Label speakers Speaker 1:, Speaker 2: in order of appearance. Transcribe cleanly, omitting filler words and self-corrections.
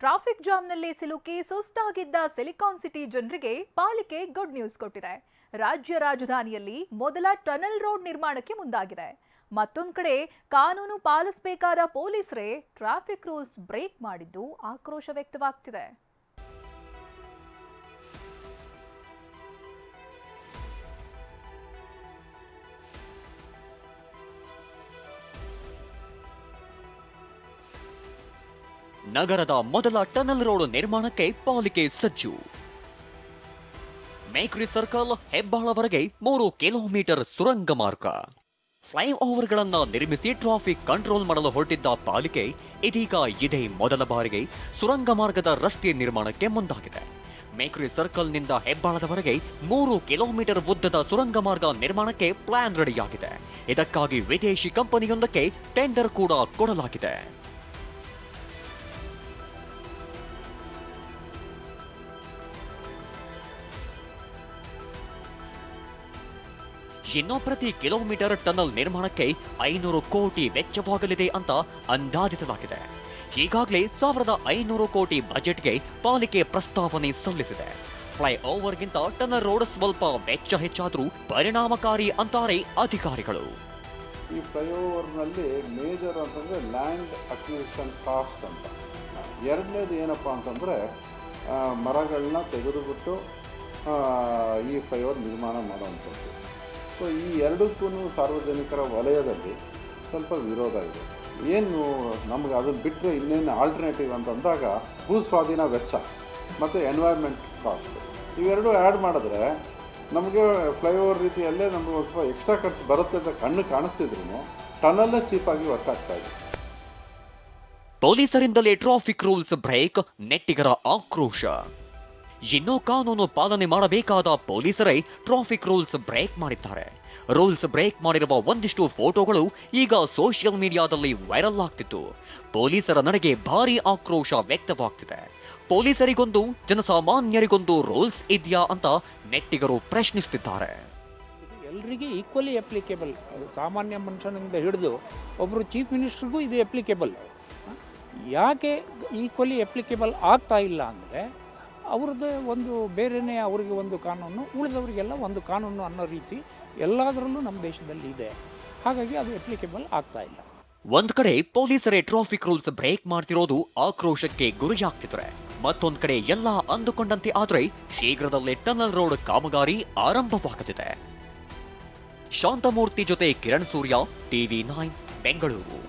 Speaker 1: Traffic ಜಾಮ್ನಲ್ಲಿ ಸಿಲುಕಿ ಸುಸ್ತಾಗಿದ್ದ silicon city ಜನರಿಗೆ ಪಾಲಿಕೆ ಗುಡ್ ನ್ಯೂಸ್ ಕೊಟ್ಟಿದೆ. ರಾಜ್ಯ ರಾಜಧಾನಿಯಲ್ಲಿ ಮೊದಲ ಟನಲ್ ರೋಡ್ ನಿರ್ಮಾಣಕ್ಕೆ ಮುಂದಾಗಿದೆ. ಮತ್ತೊಂದು ಕಡೆ ಕಾನೂನು ಪಾಲಿಸಬೇಕಾದ ಪೊಲೀಸರೇ ಟ್ರಾಫಿಕ್ ರೂಲ್ಸ್ ಬ್ರೇಕ್ ಮಾಡಿದ್ದು ಆಕ್ರೋಶ ವ್ಯಕ್ತವಾಗ್ತಿದೆ.
Speaker 2: ನಗರದ ಮೊದಲ ಟನಲ್ ರೋಡ್ ನಿರ್ಮಾಣಕ್ಕೆ ಪಾಲಿಕೆ ಸಜ್ಜು. ಮೇಕ್ರಿ ಸರ್ಕಲ್ ಹೆಬ್ಬಾಳವರೆಗೆ 3 ಕಿಲೋಮೀಟರ್ ಸುರಂಗ ಮಾರ್ಗ. ಫ್ಲೈಓವರ್ಗಳನ್ನು ನಿರ್ಮಿಸಿ ಟ್ರಾಫಿಕ್ ಕಂಟ್ರೋಲ್ ಮಾಡಲು ಹೊರಟಿದ್ದ ಪಾಲಿಕೆ ಇದೀಗ ಇದೇ ಮೊದಲ ಬಾರಿಗೆ ಸುರಂಗ ಮಾರ್ಗದ ರಸ್ತೆ ನಿರ್ಮಾಣಕ್ಕೆ ಮುಂದಾಗಿದೆ. ಮೇಕ್ರಿ ಸರ್ಕಲ್ನಿಂದ ಹೆಬ್ಬಾಳದವರೆಗೆ 3 ಕಿಲೋಮೀಟರ್ ಉದ್ದದ ಸುರಂಗ ಮಾರ್ಗ ನಿರ್ಮಾಣಕ್ಕೆ ಪ್ಲಾನ್ ರೆಡಿಯಾಗಿದೆ. ಇದಕ್ಕಾಗಿ ವಿದೇಶಿ ಕಂಪನಿಯೊಂದಕ್ಕೆ ಟೆಂಡರ್ ಕೂಡ ಕೊಡಲಾಗಿದೆ. ಇನ್ನು ಪ್ರತಿ ಕಿಲೋಮೀಟರ್ ಟನಲ್ ನಿರ್ಮಾಣಕ್ಕೆ 500 ಕೋಟಿ ವೆಚ್ಚವಾಗಲಿದೆ ಅಂತ ಅಂದಾಜಿಸಲಾಗಿದೆ. ಈಗಾಗಲೇ 1500 ಕೋಟಿ ಬಜೆಟ್ಗೆ ಪಾಲಿಕೆ ಪ್ರಸ್ತಾವನೆ ಸಲ್ಲಿಸಿದೆ. ಫ್ಲೈಓವರ್ಗಿಂತ ಟನಲ್ ರೋಡ್ ಸ್ವಲ್ಪ ವೆಚ್ಚ ಹೆಚ್ಚಾದರೂ ಪರಿಣಾಮಕಾರಿ ಅಂತಾರೆ ಅಧಿಕಾರಿಗಳು.
Speaker 3: ಈ ಫ್ಲೈಓವರ್ನಲ್ಲಿ ಮೇಜರ್ ಅಂತಂದರೆ ಲ್ಯಾಂಡ್ ಅಕ್ವಿಸಿಷನ್ ಕಾಸ್ಟ್ ಅಂತ. ಎರಡನೇದು ಏನಪ್ಪ ಅಂತಂದರೆ ಮರಗಳನ್ನ ತೆಗೆದುಬಿಟ್ಟು ಈ ಫ್ಲೈಓವರ್ ನಿರ್ಮಾಣ ಮಾಡುವಂಥದ್ದು. ಸೊ ಈ ಎರಡಕ್ಕೂ ಸಾರ್ವಜನಿಕರ ವಲಯದಲ್ಲಿ ಸ್ವಲ್ಪ ವಿರೋಧ ಇದೆ. ಏನು ನಮ್ಗೆ ಅದನ್ನು ಬಿಟ್ಟರೆ ಇನ್ನೇನು ಆಲ್ಟರ್ನೇಟಿವ್ ಅಂತಂದಾಗ ಭೂಸ್ವಾಧೀನ ವೆಚ್ಚ ಮತ್ತು ಎನ್ವೈರ್ಮೆಂಟ್ ಕಾಸ್ಟ್ ಇವೆರಡೂ ಆ್ಯಡ್ ಮಾಡಿದ್ರೆ ನಮಗೆ ಫ್ಲೈಓವರ್ ರೀತಿಯಲ್ಲೇ ನಮಗೆ ಒಂದು ಸ್ವಲ್ಪ ಎಕ್ಸ್ಟ್ರಾ ಖರ್ಚು ಬರುತ್ತೆ ಅಂತ ಕಣ್ಣು ಕಾಣಿಸ್ತಿದ್ರು ಟನಲ್ಲೇ ಚೀಪಾಗಿ ವರ್ಕ್ ಆಗ್ತಾ ಇದೆ.
Speaker 2: ಪೊಲೀಸರಿಂದಲೇ ಟ್ರಾಫಿಕ್ ರೂಲ್ಸ್ ಬ್ರೇಕ್, ನೆಟ್ಟಿಗರ ಆಕ್ರೋಶ. ಇನ್ನೂ ಕಾನೂನು ಪಾಲನೆ ಮಾಡಬೇಕಾದ ಪೊಲೀಸರೇ ಟ್ರಾಫಿಕ್ ರೂಲ್ಸ್ ಬ್ರೇಕ್ ಮಾಡಿದ್ದಾರೆ. ರೂಲ್ಸ್ ಬ್ರೇಕ್ ಮಾಡಿರುವ ಒಂದಿಷ್ಟು ಫೋಟೋಗಳು ಈಗ ಸೋಷಿಯಲ್ ಮೀಡಿಯಾದಲ್ಲಿ ವೈರಲ್ ಆಗ್ತಿತ್ತು. ಪೊಲೀಸರ ನಡೆಗೆ ಭಾರಿ ಆಕ್ರೋಶ ವ್ಯಕ್ತವಾಗ್ತಿದೆ. ಪೊಲೀಸರಿಗೊಂದು ಜನಸಾಮಾನ್ಯರಿಗೊಂದು ರೂಲ್ಸ್ ಇದೆಯಾ ಅಂತ ನೆಟ್ಟಿಗರು ಪ್ರಶ್ನಿಸುತ್ತಿದ್ದಾರೆ.
Speaker 4: ಎಲ್ಲರಿಗೆ ಈಕ್ವಲಿ ಅಪ್ಲಿಕೇಬಲ್. ಸಾಮಾನ್ಯ ಮನುಷ್ಯನಿಂದ ಹಿಡಿದು ಒಬ್ಬರು ಚೀಫ್ ಮಿನಿಸ್ಟರ್ಗೂ ಇದು ಅಪ್ಲಿಕೇಬಲ್. ಯಾಕೆ ಈಕ್ವಲಿ ಅಪ್ಲಿಕೇಬಲ್ ಆಗ್ತಾ ಇಲ್ಲ ಅಂದರೆ ಅವ್ರದ್ದು ಒಂದು ಬೇರೆಯೇ, ಅವರಿಗೆ ಒಂದು ಕಾನೂನು, ಉಳಿದವರಿಗೆಲ್ಲ ಒಂದು ಕಾನೂನು ಅನ್ನೋ ರೀತಿ ಎಲ್ಲದರಲ್ಲೂ ನಮ್ಮ ದೇಶದಲ್ಲಿ ಇದೆ. ಹಾಗಾಗಿ ಅದು ಅಪ್ಲಿಕೇಬಲ್ ಆಗ್ತಾ ಇಲ್ಲ.
Speaker 2: ಒಂದ್ ಕಡೆ ಪೊಲೀಸರೇ ಟ್ರಾಫಿಕ್ ರೂಲ್ಸ್ ಬ್ರೇಕ್ ಮಾಡ್ತಿರೋದು ಆಕ್ರೋಶಕ್ಕೆ ಗುರಿಯಾಗ್ತಿದ್ರೆ, ಮತ್ತೊಂದ್ ಕಡೆ ಎಲ್ಲ ಅಂದುಕೊಂಡಂತೆ ಆದ್ರೆ ಶೀಘ್ರದಲ್ಲೇ ಟನಲ್ ರೋಡ್ ಕಾಮಗಾರಿ ಆರಂಭವಾಗಲಿದೆ. ಶಾಂತಮೂರ್ತಿ ಜೊತೆ ಕಿರಣ್ ಸೂರ್ಯ, TV9 ಬೆಂಗಳೂರು.